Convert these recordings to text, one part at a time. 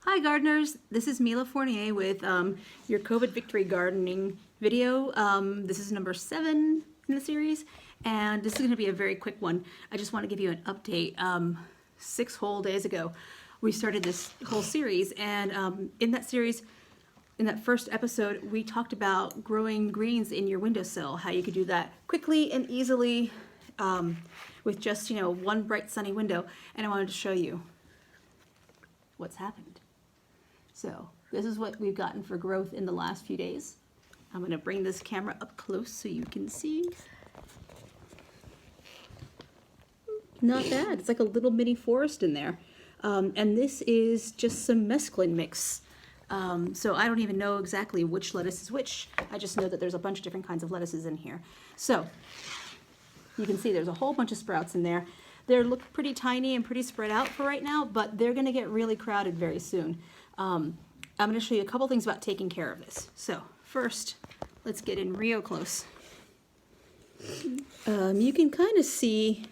Hi gardeners, this is Mila Fournier with your COVID victory gardening video. This is number 7 in the series, and this is going to be a very quick one. I just want to give you an update. 6 whole days ago we started this whole series, and in that series, in that first episode, we talked about growing greens in your windowsill, how you could do that quickly and easily with just, one bright sunny window, and I wanted to show you what's happened. So this is what we've gotten for growth in the last few days. I'm going to bring this camera up close so you can see. Not bad. It's like a little mini forest in there. And this is just some mesclun mix. So I don't even know exactly which lettuce is which. I just know that there's a bunch of different kinds of lettuces in here. So you can see there's a whole bunch of sprouts in there. They look pretty tiny and pretty spread out for right now, but they're going to get really crowded very soon. I'm going to show you a couple things about taking care of this. So first, let's get in real close. You can kind of see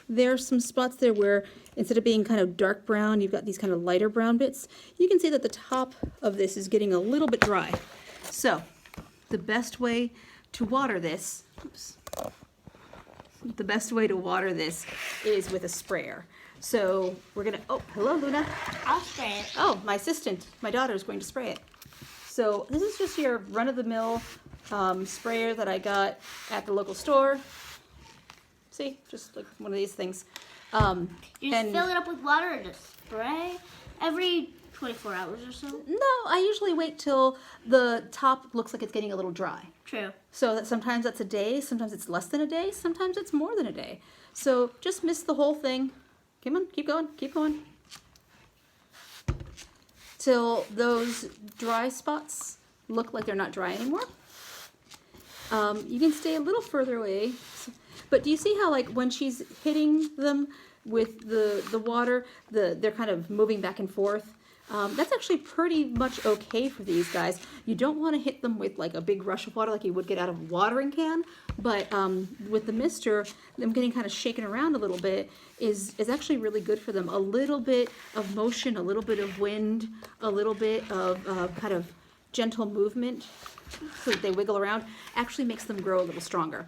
there's some spots there where instead of being kind of dark brown, you've got these kind of lighter brown bits. You can see that the top of this is getting a little bit dry. So the best way to water this, the best way to water this is with a sprayer. So we're gonna, oh, hello Luna. I'll spray it. Oh, my assistant, my daughter is going to spray it. So this is just your run-of-the-mill sprayer that I got at the local store. See, just like one of these things. You just fill it up with water and just spray every 24 hours or so? No, I usually wait till the top looks like it's getting a little dry. True. So that sometimes that's a day, sometimes it's less than a day, sometimes it's more than a day. So just mist the whole thing. Come on, keep going, keep going. Till those dry spots look like they're not dry anymore. You can stay a little further away. But do you see how, like, when she's hitting them with the water, they're kind of moving back and forth? That's actually pretty much okay for these guys. You don't want to hit them with like a big rush of water like you would get out of a watering can, but with the mister, them getting kind of shaken around a little bit is actually really good for them. A little bit of motion, a little bit of wind, a little bit of kind of gentle movement so that they wiggle around actually makes them grow a little stronger.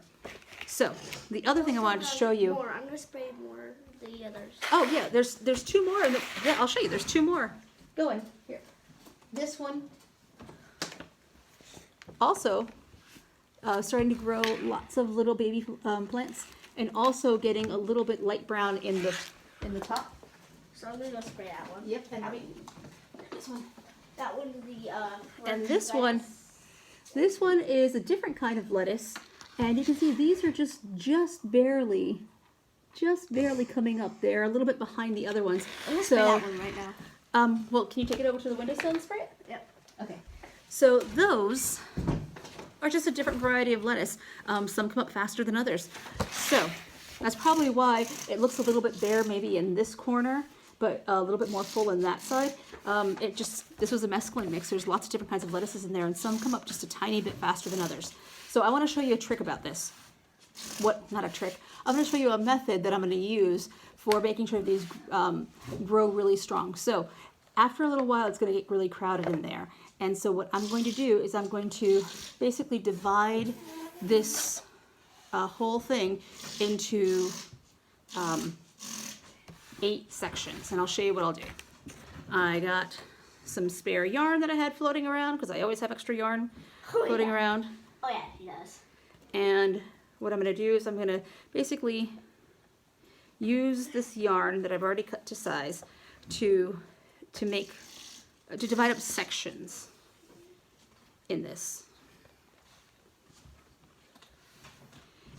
So the other thing I wanted to show you. More. I'm gonna spray more the others. Oh yeah, there's 2 more. Yeah, I'll show you. There's 2 more. Going here. This one also starting to grow lots of little baby plants, and also getting a little bit light brown in the top. So I'm gonna go spray that one. Yep, and this one. That one, And this one is a different kind of lettuce, and you can see these are just barely coming up. They're a little bit behind the other ones. I'm gonna spray that one right now. Well, can you take it over to the windowsill and spray it? Yep. Okay. So those are just a different variety of lettuce. Some come up faster than others. So that's probably why it looks a little bit bare maybe in this corner, but a little bit more full in that side. This was a mesclun mix. There's lots of different kinds of lettuces in there, and some come up just a tiny bit faster than others. So I want to show you a trick about this. Not a trick. I'm going to show you a method that I'm going to use for making sure these grow really strong. So after a little while, it's going to get really crowded in there. And so what I'm going to do is I'm going to basically divide this whole thing into 8 sections. And I'll show you what I'll do. I got some spare yarn that I had floating around, because I always have extra yarn floating around. Oh yeah, he does. And what I'm going to do is I'm going to basically use this yarn that I've already cut to size to divide up sections in this.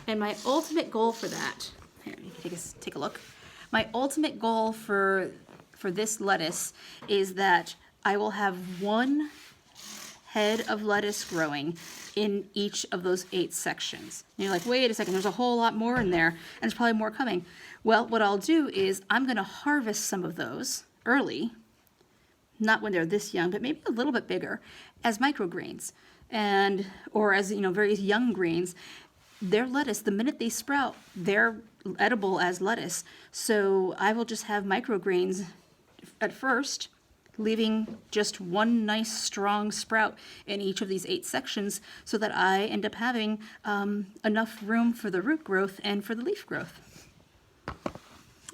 And my ultimate goal for that, here, you can take a look. My ultimate goal for this lettuce is that I will have 1 head of lettuce growing in each of those 8 sections. And you're like, wait a second, there's a whole lot more in there, and there's probably more coming. Well, what I'll do is I'm going to harvest some of those early, not when they're this young, but maybe a little bit bigger, as microgreens, or as very young greens. Their lettuce, the minute they sprout, they're edible as lettuce. So I will just have microgreens at first, leaving just one nice strong sprout in each of these 8 sections so that I end up having enough room for the root growth and for the leaf growth.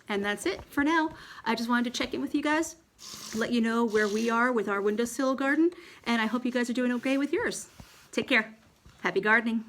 And that's it for now. I just wanted to check in with you guys, let you know where we are with our windowsill garden, and I hope you guys are doing okay with yours. Take care. Happy gardening.